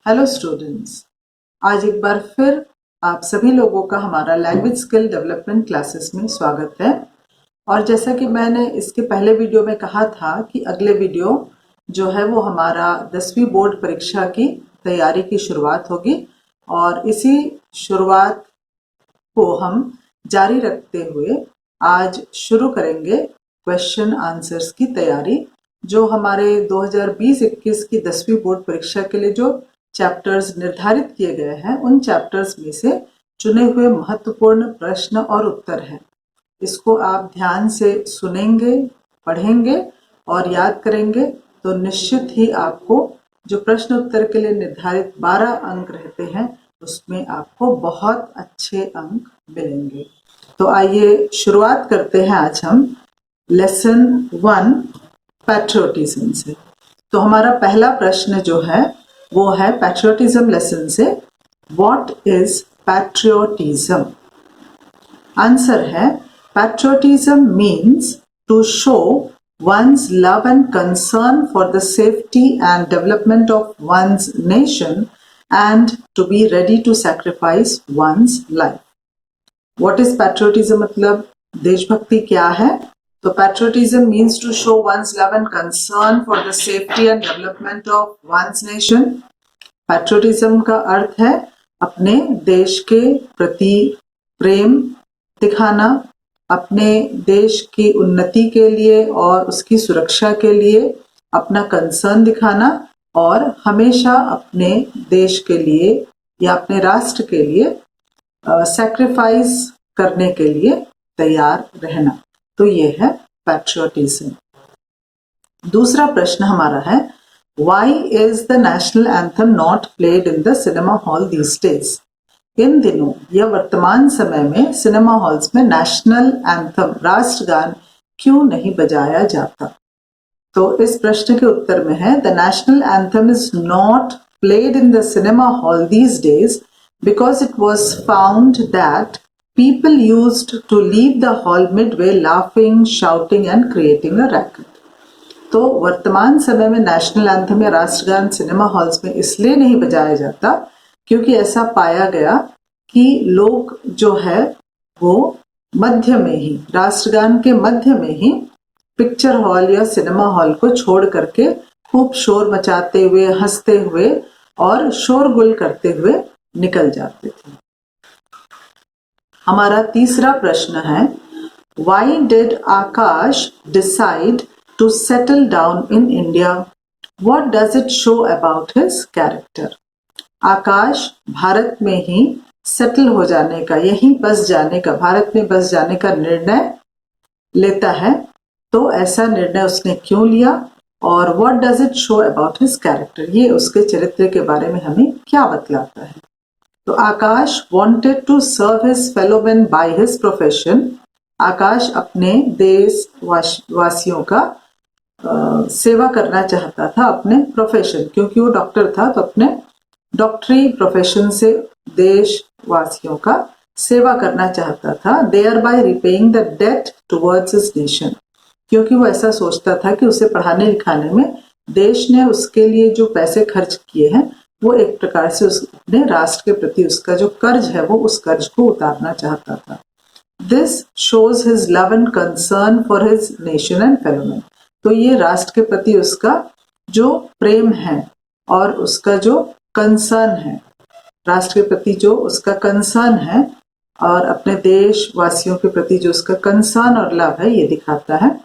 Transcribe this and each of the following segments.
Hello students, आज एक बार फिर आप सभी लोगों का हमारा लैंग्वेज स्किल डेवलपमेंट क्लासेस में स्वागत है। और जैसा कि मैंने इसके पहले वीडियो में कहा था कि अगले वीडियो जो है वो हमारा 10वीं बोर्ड परीक्षा की तैयारी की शुरुआत होगी और इसी शुरुआत को हम जारी रखते हुए आज शुरू करेंगे क्वेश्चन आंसर्स की तैयारी, जो हमारे 2020-21 की 10वीं बोर्ड परीक्षा के लिए जो चैप्टर्स निर्धारित किए गए हैं उन चैप्टर्स में से चुने हुए महत्वपूर्ण प्रश्न और उत्तर हैं। इसको आप ध्यान से सुनेंगे, पढ़ेंगे और याद करेंगे तो निश्चित ही आपको जो प्रश्न उत्तर के लिए निर्धारित 12 अंक रहते हैं उसमें आपको बहुत अच्छे अंक मिलेंगे। तो आइए शुरुआत करते हैं आज हम लेसन 1 पैट्रियोटिज्म से। तो हमारा पहला प्रश्न जो है वो है पैट्रियोटिज्म लेसन से, व्हाट इज पैट्रियोटिज्म? आंसर है patriotism means to show one's love and concern for the safety and development of one's nation and to be ready to sacrifice one's life. What is patriotism? मतलब देशभक्ति क्या है? तो patriotism means to show one's love and concern for the safety and development of one's nation. Patriotism का अर्थ है अपने देश के प्रति प्रेम दिखाना, अपने देश की उन्नति के लिए और उसकी सुरक्षा के लिए अपना कंसर्न दिखाना और हमेशा अपने देश के लिए या अपने राष्ट्र के लिए सैक्रिफाइस करने के लिए तैयार रहना। तो ये है पैट्रियोटिज्म। दूसरा प्रश्न हमारा है, why is the national anthem not played in the cinema hall these days? इन दिनों या वर्तमान समय में सिनेमा हॉल्स में नेशनल एंथम राष्ट्रगान क्यों नहीं बजाया जाता? तो इस प्रश्न के उत्तर में है, the national anthem is not played in the cinema hall these days because it was found that people used to leave the hall midway laughing, shouting and creating a racket. तो वर्तमान समय में नेशनल एंथम या राष्ट्रगान cinema halls में इसलिए नहीं बजाया जाता क्योंकि ऐसा पाया गया कि लोग जो है वो मध्य में ही, राष्ट्रगान के मध्य में ही पिक्चर हॉल या सिनेमा हॉल को छोड़ करके खूब शोर मचाते हुए, हंसते हुए और शोरगुल करते हुए निकल जाते थे। हमारा तीसरा प्रश्न है, Why did Akash decide to settle down in India? What does it show about his character? आकाश भारत में ही सेटल हो जाने का, यहीं बस जाने का, भारत में बस जाने का निर्णय लेता है। तो ऐसा निर्णय उसने क्यों लिया और what does it show about his character? ये उसके चरित्र के बारे में हमें क्या बतलाता है? तो आकाश wanted to serve his fellow men by his profession. आकाश अपने देश वासियों का सेवा करना चाहता था अपने प्रोफेशन, क्योंकि वो डॉक्टर था तो अपने डॉक्टरी प्रोफेशन से देशवासियों का सेवा करना चाहता था, thereby repaying the debt towards his nation. क्योंकि वो ऐसा सोचता था कि उसे पढ़ाने लिखाने में देश ने उसके लिए जो पैसे खर्च किए हैं वो एक प्रकार से उसने राष्ट्र के प्रति उसका जो कर्ज है वो उस कर्ज को उतारना चाहता था। This shows his love and concern for his nation and fellow man. तो ये राष्ट्र के प्रति उसका जो प्रेम है और उसका जो कंसर्न है, राष्ट्र के प्रति जो उसका कंसर्न है और अपने देशवासियों के प्रति जो उसका कंसर्न और लव है, ये दिखाता है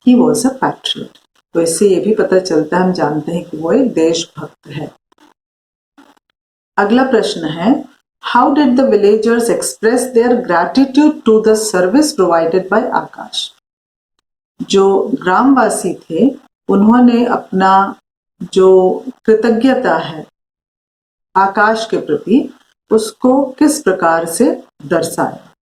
कि वो वॉज अ पैट्रियट। तो इससे ये भी पता चलता है, हम जानते हैं कि वो एक देशभक्त है। अगला प्रश्न है, how did the villagers express their gratitude to the service provided by Aakash? जो ग्रामवासी थे उन्होंने अपना जो कृतज्ञता है आकाश के प्रति उसको किस प्रकार से दर्शाया?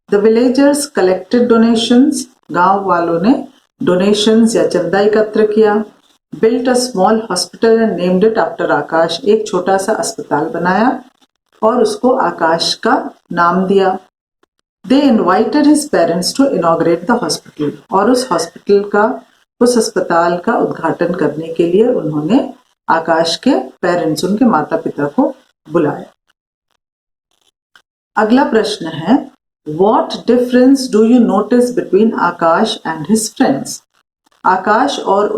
द विलेजर्स कलेक्टेड डोनेशंस, गांव वालों ने डोनेशंस या चंदा एकत्र किया। Built a small hospital and named it after आकाश, एक छोटा सा अस्पताल बनाया और उसको आकाश का नाम दिया। They invited his parents to inaugurate the hospital, और उस अस्पताल का उद्घाटन करने के लिए उन्होंने आकाश के पेरेंट्स, उनके माता पिता को बुलाया। अगला प्रश्न है, What difference do you notice between Akash and his friends? आकाश और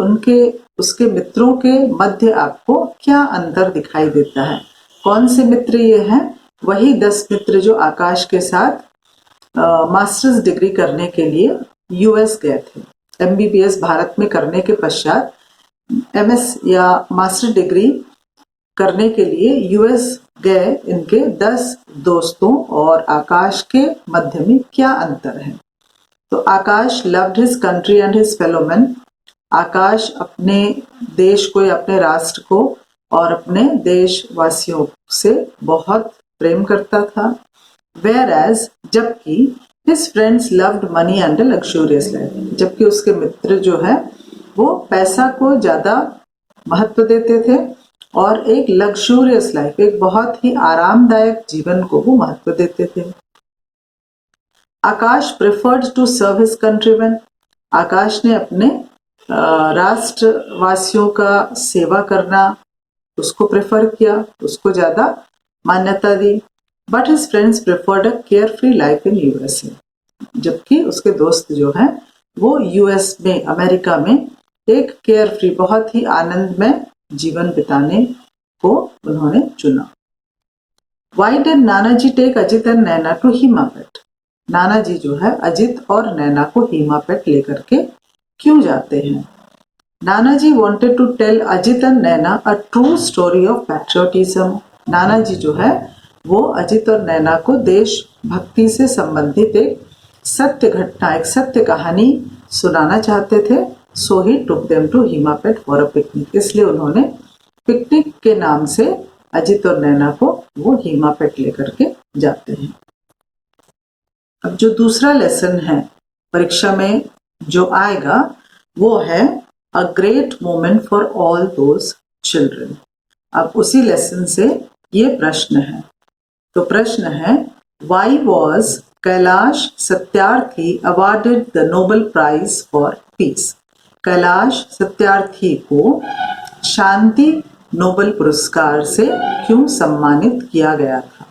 उसके मित्रों के मध्य आपको क्या अंतर दिखाई देता है? कौन से मित्र ये हैं? वही 10 मित्र जो आकाश के साथ मास्टर्स डिग्री करने के लिए यूएस गए थे। एमबीबीएस भारत में करने के पश्चात एमएस या मास्टर डिग्री करने के लिए यूएस गए इनके 10 दोस्तों और आकाश के मध्य में क्या अंतर है? तो Aakash loved his country and his fellow man. Aakash अपने देश को या अपने राष्ट्र को और अपने देशवासियों से बहुत प्रेम करता था। Whereas जबकि his friends loved money and a luxurious life, जबकि उसके मित्र जो है वो पैसा को ज्यादा महत्व देते थे और एक लग्जूरियस लाइफ, एक बहुत ही आरामदायक जीवन को वो महत्व देते थे। Aakash preferred to serve his countryman. Aakash ने अपने राष्ट्रवासियों का सेवा करना उसको प्रेफर किया, उसको ज्यादा मान्यता दी। But his friends preferred a carefree life in USA. जबकि उसके दोस्त जो हैं वो यूएस में, अमेरिका में एक केयर फ्री, बहुत ही आनंदमय जीवन बिताने को उन्होंने चुना। Why did Nanaji take Ajit and Naina to Himapet? Nanaji जो है अजित और नैना को हीमापेट लेकर के क्यों जाते हैं? नानाजी wanted to tell Ajit and Naina a true story of patriotism. नानाजी जो है वो अजित और नैना को देशभक्ति से संबंधित एक सत्य घटना, एक सत्य कहानी सुनाना चाहते थे। So he took them to Himapet for a picnic. इसलिए उन्होंने पिकनिक के नाम से अजित और नैना को वो हीमापेट लेकर के जाते हैं। अब जो दूसरा लेसन है परीक्षा में जो आएगा वो है a great moment for all those children. अब उसी लेसन से ये प्रश्न है। तो प्रश्न है, why was Kailash Satyarthi awarded the Nobel prize for peace? Kailash Satyarthi को शांति नोबेल पुरस्कार से क्यों सम्मानित किया गया था?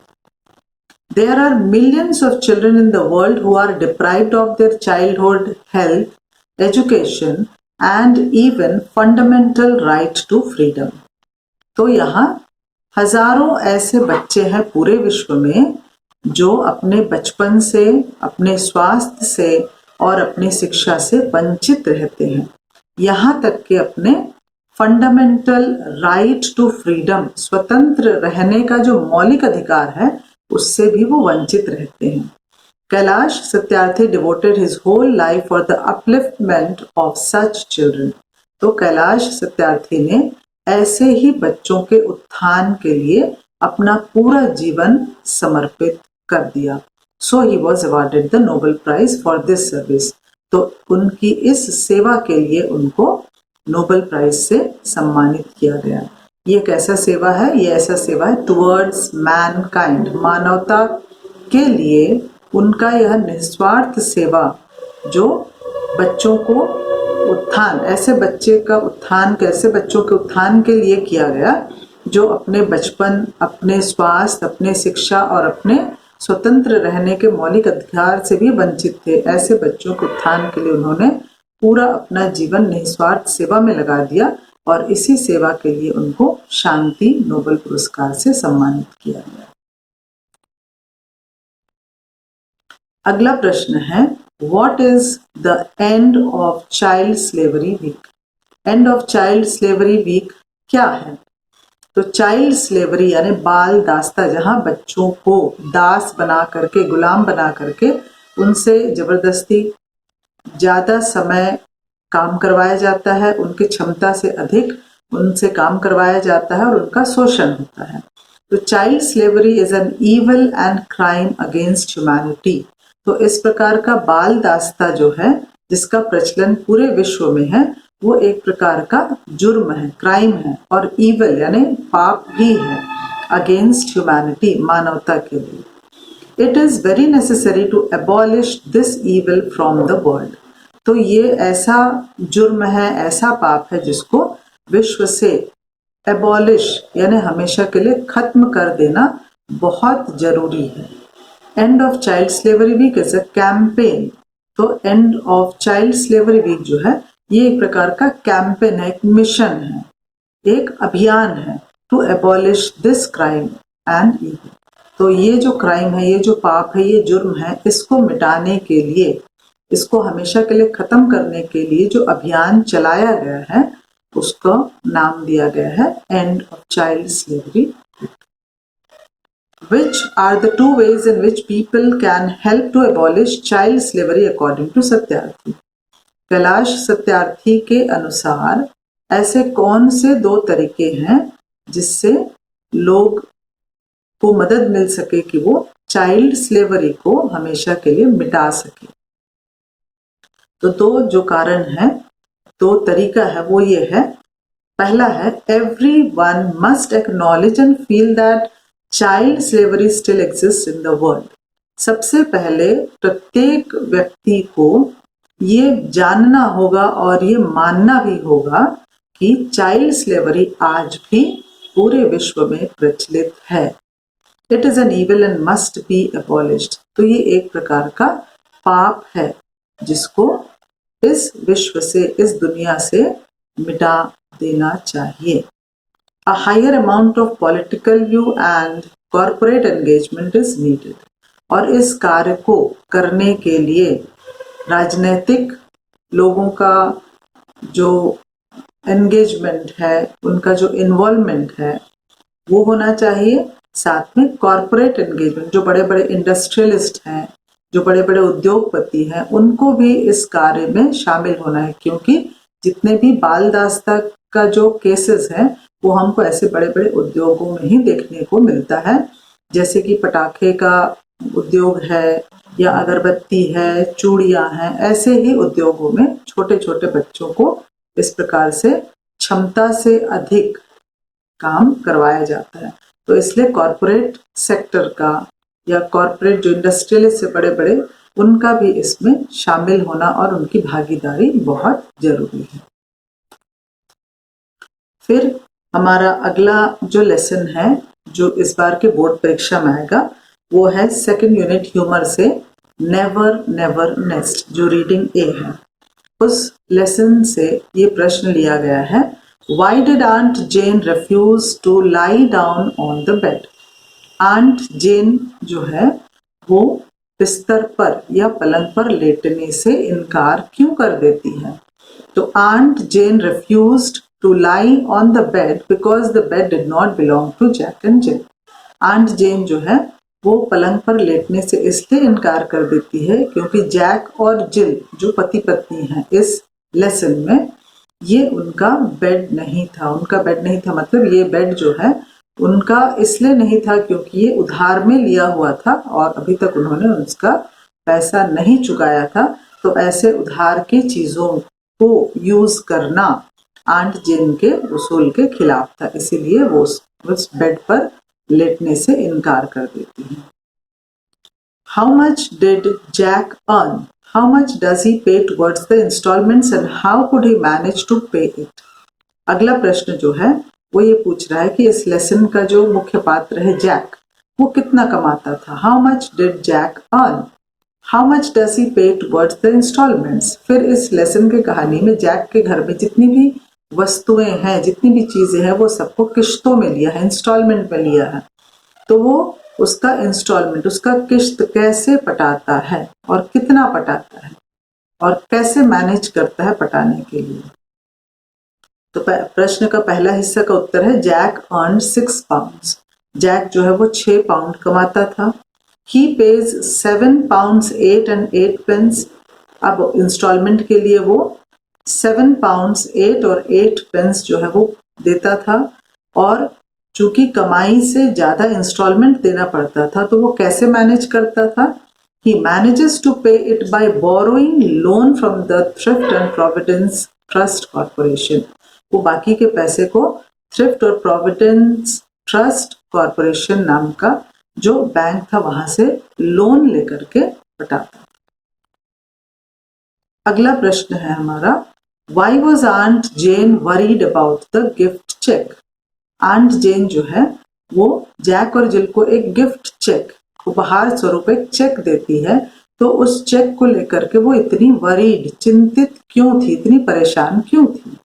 There are millions of children in the world who are deprived of their childhood health, education and even fundamental right to freedom. तो यहाँ हजारों ऐसे बच्चे हैं पूरे विश्व में जो अपने बचपन से, अपने स्वास्थ्य से और अपनी शिक्षा से वंचित रहते हैं। यहाँ तक कि अपने फंडामेंटल राइट टू फ्रीडम, स्वतंत्र रहने का जो मौलिक अधिकार है, उससे भी वो वंचित रहते हैं। Kailash Satyarthi devoted his whole life for the upliftment of such children. तो कैलाश सत्यार्थी ने ऐसे ही बच्चों के उत्थान के लिए अपना पूरा जीवन समर्पित कर दिया। So he was awarded the Nobel prize for this service. तो उनकी इस सेवा के लिए उनको नोबेल प्राइज से सम्मानित किया गया। ये कैसा सेवा है? ये ऐसा सेवा है टुवर्ड्स मैनकाइंड, मानवता के लिए उनका यह निस्वार्थ सेवा जो बच्चों को उत्थान, ऐसे बच्चे का उत्थान, कैसे बच्चों के उत्थान के लिए किया गया जो अपने बचपन, अपने स्वास्थ्य, अपने शिक्षा और अपने स्वतंत्र रहने के मौलिक अधिकार से भी वंचित थे। ऐसे बच्चों के उत्थान के लिए उन्होंने पूरा अपना जीवन निस्वार्थ सेवा में लगा दिया और इसी सेवा के लिए उनको शांति नोबेल पुरस्कार से सम्मानित किया गया। अगला प्रश्न है, what is the end of child slavery week? End of child slavery week क्या है? तो चाइल्ड स्लेवरी यानी बाल दास्ता, जहां बच्चों को दास बना करके, गुलाम बना करके उनसे जबरदस्ती ज्यादा समय काम करवाया जाता है, उनकी क्षमता से अधिक उनसे काम करवाया जाता है और उनका शोषण होता है। तो child slavery is an evil and crime against humanity. तो इस प्रकार का बाल दास्ता जो है, जिसका प्रचलन पूरे विश्व में है, वो एक प्रकार का जुर्म है, क्राइम है और इविल यानी पाप भी है अगेंस्ट ह्यूमैनिटी, मानवता के लिए। It is very necessary to abolish this evil from the world. तो ये ऐसा जुर्म है, ऐसा पाप है जिसको विश्व से एबॉलिश यानी हमेशा के लिए खत्म कर देना बहुत जरूरी है। End of child slavery week is a campaign. तो end of child slavery week जो है ये एक प्रकार का कैंपेन है, एक मिशन है, एक अभियान है to abolish this crime and evil. तो ये जो क्राइम है, ये जो पाप है, ये जुर्म है, इसको मिटाने के लिए, इसको हमेशा के लिए खत्म करने के लिए जो अभियान चलाया गया है उसका नाम दिया गया है end of child slavery. Which are the two ways in which people can help to abolish child slavery according to Satyarthi? Kailash Satyarthi के अनुसार ऐसे कौन से दो तरीके हैं जिससे लोग को मदद मिल सके कि वो चाइल्ड स्लेवरी को हमेशा के लिए मिटा सके? तो दो जो कारण है, दो तरीका है, वो ये है। पहला है everyone must acknowledge and feel that child slavery still exists in the world। सबसे पहले प्रत्येक व्यक्ति को ये जानना होगा और ये मानना भी होगा कि चाइल्ड स्लेवरी आज भी पूरे विश्व में प्रचलित है। It is an evil and must be abolished। तो ये एक प्रकार का पाप है जिसको इस विश्व से, इस दुनिया से मिटा देना चाहिए। A higher amount of political view and corporate engagement is needed। और इस कार्य को करने के लिए राजनीतिक लोगों का जो एंगेजमेंट है, उनका जो इन्वॉल्वमेंट है वो होना चाहिए। साथ में कॉर्पोरेट एंगेजमेंट, जो बड़े बड़े इंडस्ट्रियलिस्ट हैं, जो बड़े बड़े उद्योगपति हैं, उनको भी इस कार्य में शामिल होना है, क्योंकि जितने भी बाल दास्ता का जो केसेस हैं वो हमको ऐसे बड़े बड़े उद्योगों में ही देखने को मिलता है, जैसे कि पटाखे का उद्योग है या अगरबत्ती है, चूड़ियां हैं। ऐसे ही उद्योगों में छोटे छोटे बच्चों को इस प्रकार से क्षमता से अधिक काम करवाया जाता है। तो इसलिए कॉर्पोरेट सेक्टर का या कॉर्पोरेट जो इंडस्ट्रियलिस्ट से बड़े बड़े, उनका भी इसमें शामिल होना और उनकी भागीदारी बहुत जरूरी है। फिर हमारा अगला जो लेसन है जो इस बार के बोर्ड परीक्षा में आएगा वो है सेकंड यूनिट ह्यूमर से नेवर नेवर नेस्ट, जो रीडिंग ए है। उस लेसन से ये प्रश्न लिया गया है, Why did Aunt Jane refuse to lie down on the bed? Aunt Jane जो है वो बिस्तर पर या पलंग पर लेटने से इनकार क्यों कर देती है? तो aunt Jane refused to lie on the bed because the bed did not belong to Jack and Jill। Aunt Jane जो है वो पलंग पर लेटने से इसलिए इनकार कर देती है क्योंकि जैक और जिल जो पति पत्नी हैं इस लेसन में, ये उनका बेड नहीं था। उनका बेड नहीं था मतलब ये बेड जो है उनका इसलिए नहीं था क्योंकि ये उधार में लिया हुआ था और अभी तक उन्होंने उसका पैसा नहीं चुकाया था। तो ऐसे उधार की चीजों को यूज करना आंट जेन के उसूल के खिलाफ था, इसीलिए वो उस बेड पर लेटने से इनकार कर देती है। How much did Jack earn? How much does he pay towards the installments and how could he manage to pay it? अगला प्रश्न जो है वो ये पूछ रहा है कि इस लेसन का जो मुख्य पात्र है जैक, वो कितना कमाता था। How much did Jack earn? How much does he pay towards the installments? फिर इस लेसन की कहानी में जैक के घर में जितनी भी वस्तुएं हैं, जितनी भी चीजें हैं, वो सबको किश्तों में लिया है, इंस्टॉलमेंट में लिया है। तो वो उसका इंस्टॉलमेंट, उसका किश्त कैसे पटाता है और कितना पटाता है और कैसे मैनेज करता है पटाने के लिए। तो प्रश्न का पहला हिस्सा का उत्तर है जैक अर्न 6 पाउंड्स। जैक जो है वो 6 पाउंड कमाता था। ही पेज 7 पाउंड्स 8 and 8 pence। अब इंस्टॉलमेंट के लिए वो 7 पाउंड्स 8 और 8 pence जो है वो देता था, और चूंकि कमाई से ज्यादा इंस्टॉलमेंट देना पड़ता था तो वो कैसे मैनेज करता था? He manages to pay it by borrowing loan from the Thrift and Providence Trust Corporation। वो बाकी के पैसे को थ्रिफ्ट और प्रोविडेंस ट्रस्ट कॉर्पोरेशन नाम का जो बैंक था वहां से लोन लेकर के पटाता। अगला प्रश्न है हमारा, Why was Aunt Jane worried about the gift check? Aunt Jane जो है वो जैक और जिल को एक गिफ्ट चेक, उपहार स्वरूप एक चेक देती है। तो उस चेक को लेकर के वो इतनी वरीड, चिंतित क्यों थी, इतनी परेशान क्यों थी?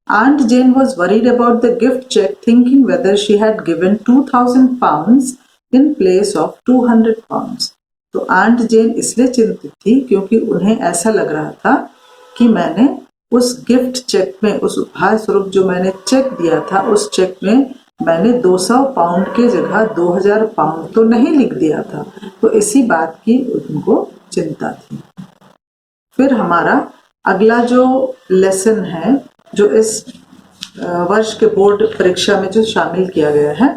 Aunt Jane was worried about the gift check, thinking whether she had given 2,000 pounds in place of 200 pounds. तो आंट जेन इसलिए चिंतित थी क्योंकि उन्हें ऐसा लग रहा था कि मैंने उस गिफ्ट चेक में, उस उपहार स्वरूप जो मैंने चेक दिया था, उस चेक में मैंने 200 पाउंड की जगह 2000 पाउंड तो नहीं लिख दिया था। तो इसी बात की उनको चिंता थी। फिर हमारा अगला जो लेसन है, जो इस वर्ष के बोर्ड परीक्षा में जो शामिल किया गया है,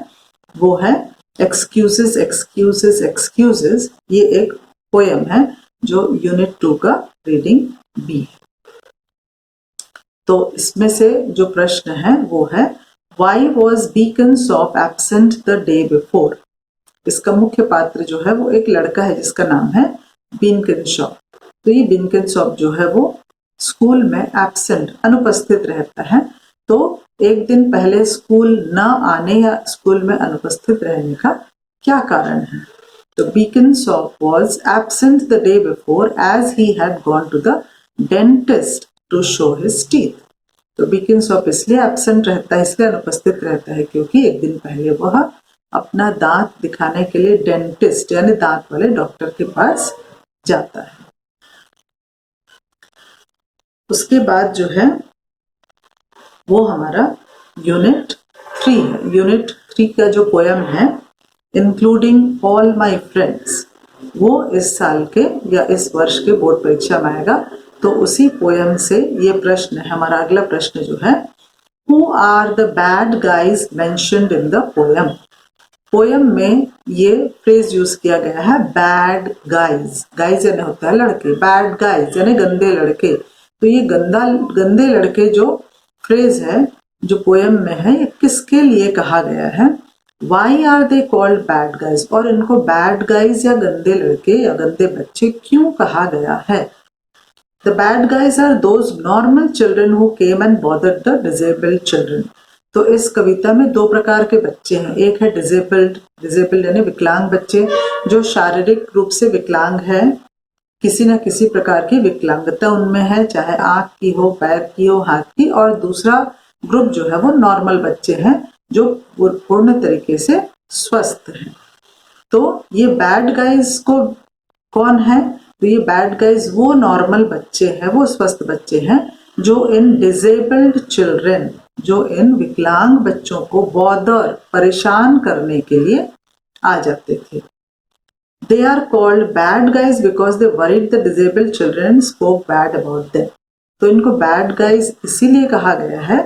वो है एक्सक्यूजेस एक्सक्यूजेस एक्सक्यूजेस। ये एक पोएम है जो यूनिट 2 का रीडिंग बी है। तो इसमें से जो प्रश्न है वो है why was Beaconsop absent the day before. इसका मुख्य पात्र जो है वो एक लड़का है जिसका नाम है बीकनसॉप। तो ये बीकनसॉप जो है वो स्कूल में एब्सेंट, अनुपस्थित रहता है। तो एक दिन पहले स्कूल न आने या स्कूल में अनुपस्थित रहने का क्या कारण है? तो बीकनसॉप was absent the day before as he had gone to the dentist to show his teeth. तो बीकनसॉप इसलिए एब्सेंट रहता है, इसलिए अनुपस्थित रहता है क्योंकि एक दिन पहले वह अपना दांत दिखाने के लिए डेंटिस्ट यानी दांत वाले डॉक्टर के पास जाता है। उसके बाद जो है वो हमारा यूनिट 3 है। यूनिट 3 का जो पोएम है इंक्लूडिंग ऑल माई फ्रेंड्स, वो इस साल के या इस वर्ष के बोर्ड परीक्षा में आएगा। तो उसी पोएम से ये प्रश्न है। हमारा अगला प्रश्न जो है who are the bad guys mentioned in the poem. Poem में ये फ्रेज यूज किया गया है बैड गाइज। गाइज यानी होता है लड़के, बैड गाइज यानी गंदे लड़के। तो ये गंदे लड़के जो फ्रेज है जो पोएम में है, ये किसके लिए कहा गया है? Why are they called bad guys, और इनको बैड गाइज या गंदे लड़के या गंदे बच्चे क्यों कहा गया है? The bad guys are those normal children who came and bothered the disabled children. तो इस कविता में दो प्रकार के बच्चे हैं। एक है डिजेबल्ड, डिजेबल्ड यानी विकलांग बच्चे, जो शारीरिक रूप से विकलांग है, किसी न किसी प्रकार की विकलांगता उनमें है, चाहे आंख की हो, पैर की हो, हाथ की। और दूसरा ग्रुप जो है वो नॉर्मल बच्चे हैं जो पूर्ण तरीके से स्वस्थ हैं। तो ये बैड गाइज को कौन है? तो ये बैड गाइज वो नॉर्मल बच्चे हैं, वो स्वस्थ बच्चे हैं जो इन डिजेबल्ड चिल्ड्रन, जो इन विकलांग बच्चों को बॉदर, परेशान करने के लिए आ जाते थे। They are called bad guys because they worried the disabled children spoke bad about them. तो इनको bad guys इसीलिए कहा गया है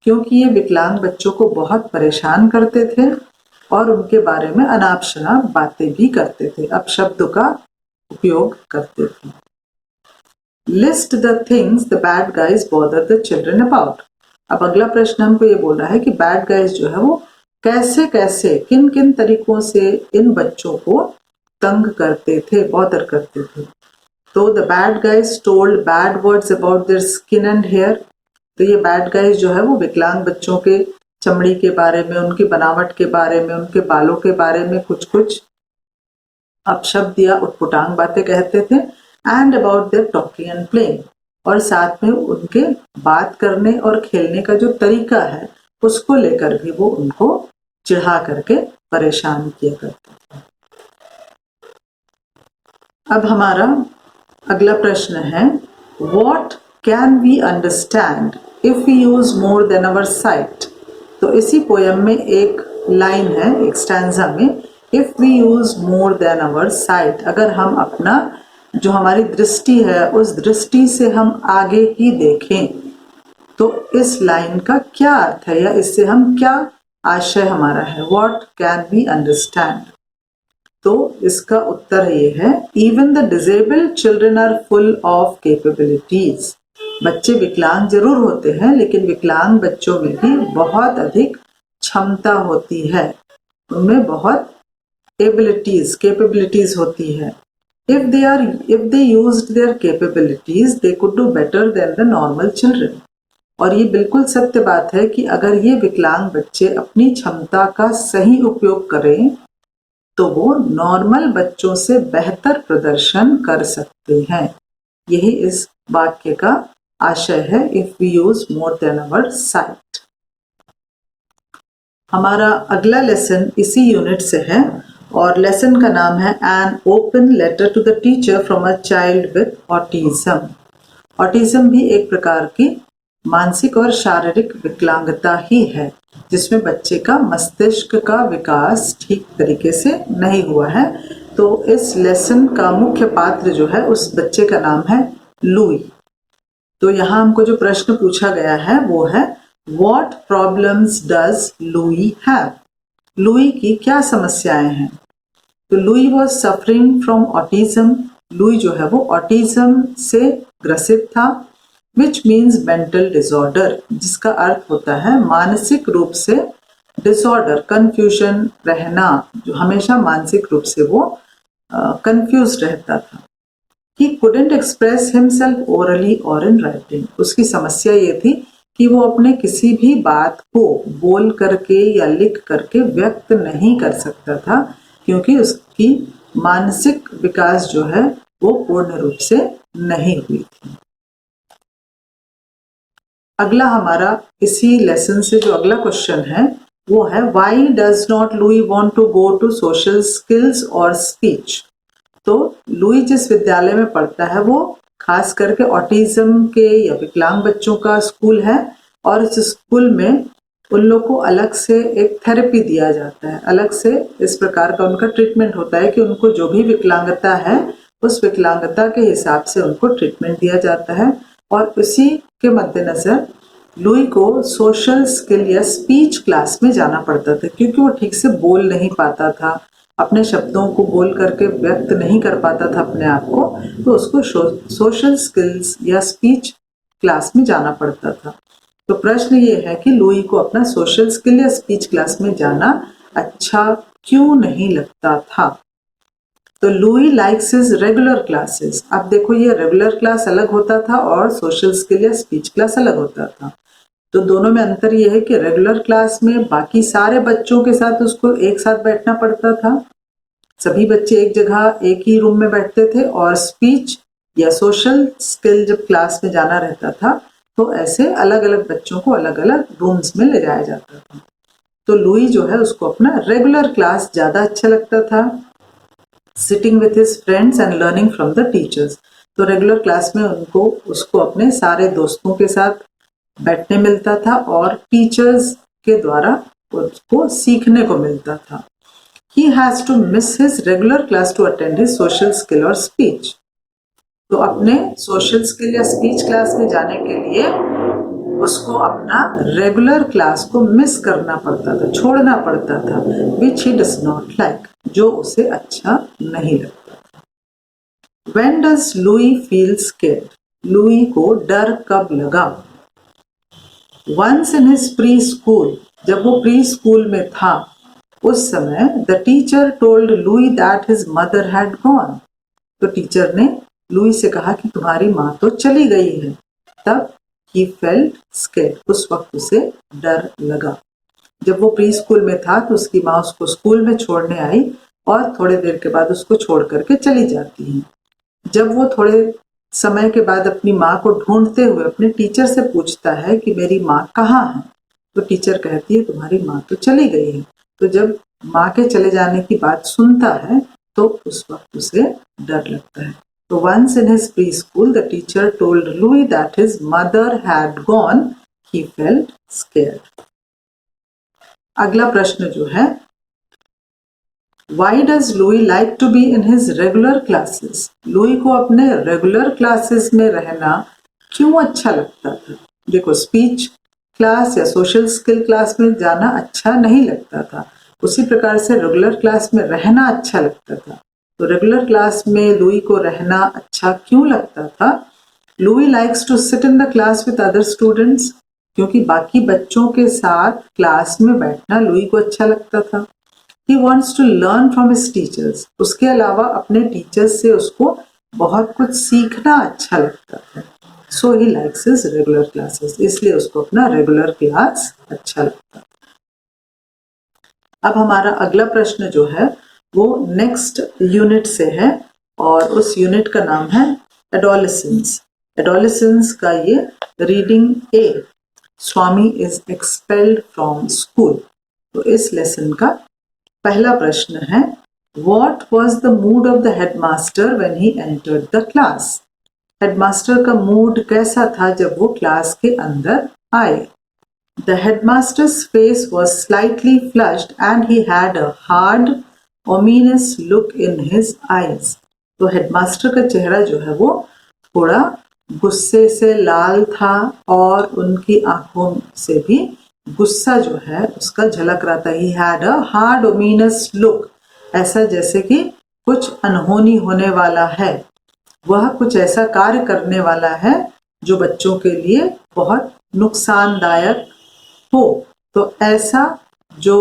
क्योंकि ये विकलांग बच्चों को बहुत परेशान करते थे और उनके बारे में अनाप शनाप बातें भी करते थे, अपशब्दों का उपयोग करते थे। List the things the bad guys bother the children about. अब अगला प्रश्न हमको ये बोल रहा है कि bad guys जो है वो कैसे कैसे, किन किन तरीकों से इन बच्चों को तंग करते थे, बॉदर करते थे। तो the bad guys told bad words about their skin and hair. तो ये बैड गाइज जो है वो विकलांग बच्चों के चमड़ी के बारे में, उनकी बनावट के बारे में, उनके बालों के बारे में कुछ कुछ अपशब्द या उटपुटांग बातें कहते थे। And about their talking and playing, और साथ में उनके बात करने और खेलने का जो तरीका है उसको लेकर भी वो उनको चिढ़ा करके परेशान किया करते थे। अब हमारा अगला प्रश्न है What can we understand if we use more than our sight? तो इसी पोएम में एक लाइन है, एक स्टैंजा में, If we use more than our sight, अगर हम अपना जो हमारी दृष्टि है उस दृष्टि से हम आगे की देखें, तो इस लाइन का क्या अर्थ है या इससे हम क्या आशय हमारा है? What can we understand? तो इसका उत्तर ये है even the disabled children are full of capabilities. बच्चे विकलांग जरूर होते हैं लेकिन विकलांग बच्चों में भी बहुत अधिक क्षमता होती है, उनमें बहुत कैपेबिलिटीज होती है। if they used their capabilities they could do better than the normal children. और ये बिल्कुल सत्य बात है कि अगर ये विकलांग बच्चे अपनी क्षमता का सही उपयोग करें तो वो नॉर्मल बच्चों से बेहतर प्रदर्शन कर सकते हैं। यही इस वाक्य का आशय है, if we use more than our sight. हमारा अगला लेसन इसी यूनिट से है और लेसन का नाम है an open letter to the teacher from a child with autism. Autism भी एक प्रकार की मानसिक और शारीरिक विकलांगता ही है, जिसमें बच्चे का मस्तिष्क का विकास ठीक तरीके से नहीं हुआ है। तो इस लेसन का मुख्य पात्र जो है उस बच्चे का नाम है लुई। तो यहाँ हमको जो प्रश्न पूछा गया है वो है What problems does Louis have? Louis की क्या समस्याएं हैं? तो Louis was suffering from autism. Louis जो है वो ऑटिज्म से ग्रसित था, which means mental disorder, जिसका अर्थ होता है मानसिक रूप से डिसऑर्डर, कंफ्यूजन रहना, जो हमेशा मानसिक रूप से वो कंफ्यूज रहता था। He couldn't express himself orally or in writing. उसकी समस्या ये थी कि वो अपने किसी भी बात को बोल करके या लिख करके व्यक्त नहीं कर सकता था, क्योंकि उसकी मानसिक विकास जो है वो पूर्ण रूप से नहीं हुई थी। अगला हमारा इसी लेसन से जो अगला क्वेश्चन है वो है why does not Louie want to go to social skills और स्पीच। तो लुई जिस विद्यालय में पढ़ता है वो खास करके ऑटिज्म के या विकलांग बच्चों का स्कूल है, और इस स्कूल में उन लोग को अलग से एक थेरेपी दिया जाता है, अलग से इस प्रकार का उनका ट्रीटमेंट होता है कि उनको जो भी विकलांगता है उस विकलांगता के हिसाब से उनको ट्रीटमेंट दिया जाता है। और उसी के मद्देनजर लुई को सोशल स्किल या स्पीच क्लास में जाना पड़ता था, क्योंकि वो ठीक से बोल नहीं पाता था, अपने शब्दों को बोल करके व्यक्त नहीं कर पाता था अपने आप को, तो उसको सोशल स्किल्स या स्पीच क्लास में जाना पड़ता था। तो प्रश्न ये है कि लुई को अपना सोशल स्किल या स्पीच क्लास में जाना अच्छा क्यों नहीं लगता था। तो Louis likes his regular classes. अब देखो ये रेगुलर क्लास अलग होता था और सोशल स्किल या स्पीच क्लास अलग होता था। तो दोनों में अंतर यह है कि रेगुलर क्लास में बाकी सारे बच्चों के साथ उसको एक साथ बैठना पड़ता था, सभी बच्चे एक जगह एक ही रूम में बैठते थे, और स्पीच या सोशल स्किल जब क्लास में जाना रहता था तो ऐसे अलग अलग बच्चों को अलग अलग रूम्स में ले जाया जाता था। तो लुई जो है उसको अपना रेगुलर क्लास ज्यादा अच्छा लगता था, sitting with his friends and learning from the teachers. तो रेगुलर क्लास में उसको अपने सारे दोस्तों के साथ बैठने मिलता था और टीचर्स के द्वारा उसको सीखने को मिलता था। He has to miss his regular class to attend his social skill or speech. तो अपने सोशल स्किल या स्पीच क्लास में जाने के लिए उसको अपना रेगुलर क्लास को मिस करना पड़ता था, छोड़ना पड़ता था, which he does not like, जो उसे अच्छा नहीं लगता था। When does Louis feel scared? Louis को डर कब लगा? Once in his preschool, जब वो प्री स्कूल में था उस समय the teacher told Louis that his mother had gone. तो टीचर ने लुई से कहा कि तुम्हारी माँ तो चली गई है। तब ही फेल्ट स्केर्ड, उस वक्त उसे डर लगा। जब वो प्री स्कूल में था तो उसकी माँ उसको स्कूल में छोड़ने आई और थोड़ी देर के बाद उसको छोड़ करके चली जाती है। जब वो थोड़े समय के बाद अपनी माँ को ढूंढते हुए अपने टीचर से पूछता है कि मेरी माँ कहाँ है, तो टीचर कहती है तुम्हारी माँ तो चली गई है। तो जब माँ के चले जाने की बात सुनता है तो उस वक्त उसे डर लगता है। तो once in his preschool, the teacher told Louis that his mother had gone. He felt scared. अगला प्रश्न जो है Why does Louis like to be in his regular classes? Louis को अपने रेगुलर क्लासेस में रहना क्यों अच्छा लगता था? देखो स्पीच क्लास या सोशल स्किल क्लास में जाना अच्छा नहीं लगता था, उसी प्रकार से रेगुलर क्लास में रहना अच्छा लगता था। तो रेगुलर क्लास में लुई को रहना अच्छा क्यों लगता था? Louie likes to sit in the class with other students, क्योंकि बाकी बच्चों के साथ क्लास में बैठना लुई को अच्छा लगता था। He wants to learn from his teachers. उसके अलावा अपने टीचर्स से उसको बहुत कुछ सीखना अच्छा लगता है। So he likes his regular classes, इसलिए उसको अपना रेगुलर क्लास अच्छा लगता। अब हमारा अगला प्रश्न जो है वो नेक्स्ट यूनिट से है और उस यूनिट का नाम है एडोलेसेंस। एडोलेसेंस का ये reading A, Swami is expelled from school. तो इस लेसन का पहला प्रश्न है, what was the mood off the headmaster when he entered the class. Headmaster का मूड कैसा था जब वो क्लास के अंदर आए। The headmaster's face was slightly flushed and he had a hard, ominous look in his eyes. तो headmaster का चेहरा जो है वो थोड़ा गुस्से से लाल था और उनकी आंखों से भी गुस्सा जो है उसका झलक रहा था। He had a hard, ominous look, ऐसा जैसे कि कुछ अनहोनी होने वाला है, वह कुछ ऐसा कार्य करने वाला है जो बच्चों के लिए बहुत नुकसानदायक हो। तो ऐसा जो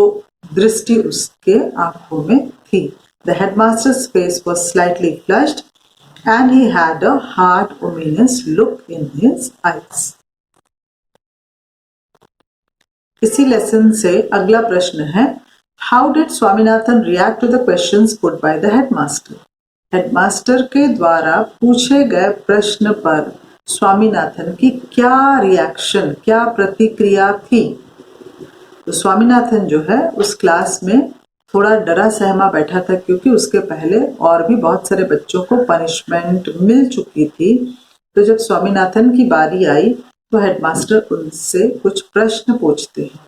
दृष्टि उसके आंखों में थी। The headmaster's face was slightly flushed and he had a hard, ominous look in his eyes. इसी लेसन से अगला प्रश्न है, How did Swaminathan react to the questions put by the headmaster? Headmaster के द्वारा पूछे गए प्रश्न पर स्वामीनाथन की क्या रिएक्शन, क्या प्रतिक्रिया थी। तो स्वामीनाथन जो है उस क्लास में थोड़ा डरा सहमा बैठा था क्योंकि उसके पहले और भी बहुत सारे बच्चों को पनिशमेंट मिल चुकी थी। तो जब स्वामीनाथन की बारी आई तो हेडमास्टर उनसे कुछ प्रश्न पूछते हैं।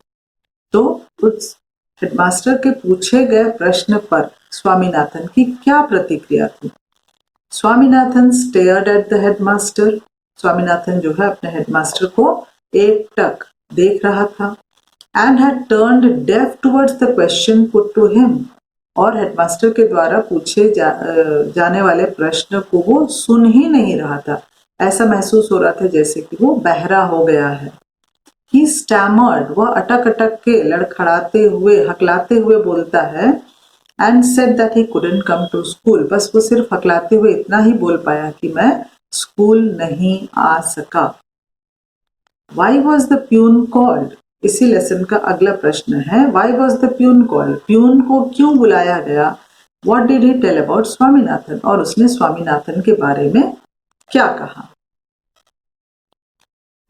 तो उस हेडमास्टर के पूछे गए प्रश्न पर स्वामीनाथन की क्या प्रतिक्रिया थी। Swaminathan stared at the headmaster. Swaminathan जो है अपने हेडमास्टर को एकटक देख रहा था। And had turned deaf towards the question put to him. और हेडमास्टर के द्वारा पूछे जाने वाले प्रश्न को वो सुन ही नहीं रहा था। ऐसा महसूस हो रहा था जैसे कि वो बहरा हो गया है। He stammered, वह अटक अटक के लड़खड़ाते हुए हकलाते हुए बोलता है। And said that he couldn't come to school, बस वो सिर्फ हकलाते हुए इतना ही बोल पाया कि मैं स्कूल नहीं आ सका। Why was the pune called? इसी लेसन का अगला प्रश्न है, Why was the pune called? Peon को क्यों बुलाया गया? What did he tell about Swaminathan? और उसने स्वामीनाथन के बारे में क्या कहा?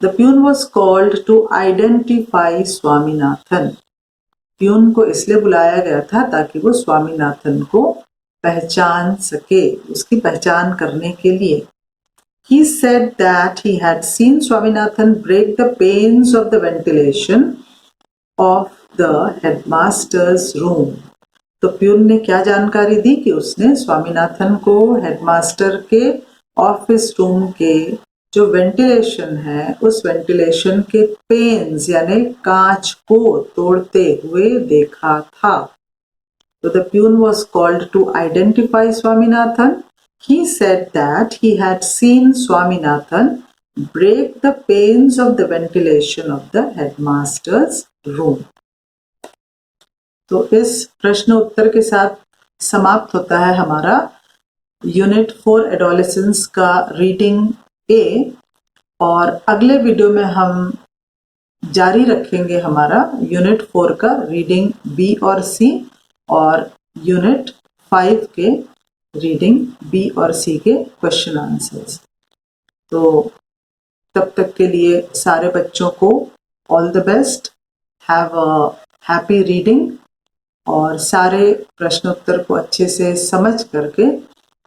The pune was called to identify Swaminathan. Peon को इसलिए बुलाया गया था ताकि वो स्वामीनाथन को पहचान सके, उसकी पहचान करने के लिए। He said that he had seen Swaminathan break the panes of the ventilation of the headmaster's room. तो प्यून ने क्या जानकारी दी कि उसने स्वामीनाथन को हेडमास्टर के ऑफिस रूम के जो वेंटिलेशन है उस वेंटिलेशन के पेन्स यानी कांच को तोड़ते हुए देखा था। तो the peon was called to identify Swaminathan. He said that he had seen Swaminathan break the panes of the ventilation of the headmaster's room. तो इस प्रश्न उत्तर के साथ समाप्त होता है हमारा यूनिट 4 एडोलेसेंस का रीडिंग ए। और अगले वीडियो में हम जारी रखेंगे हमारा यूनिट 4 का रीडिंग बी और सी और यूनिट 5 के रीडिंग बी और सी के क्वेश्चन आंसर्स। तो तब तक के लिए सारे बच्चों को all the best, have a happy reading और सारे प्रश्नोत्तर को अच्छे से समझ करके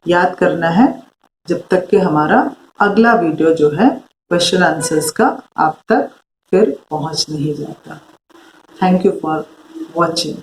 याद करना है जब तक कि हमारा अगला वीडियो जो है क्वेश्चन आंसर्स का आप तक फिर पहुंच नहीं जाता। Thank you for watching.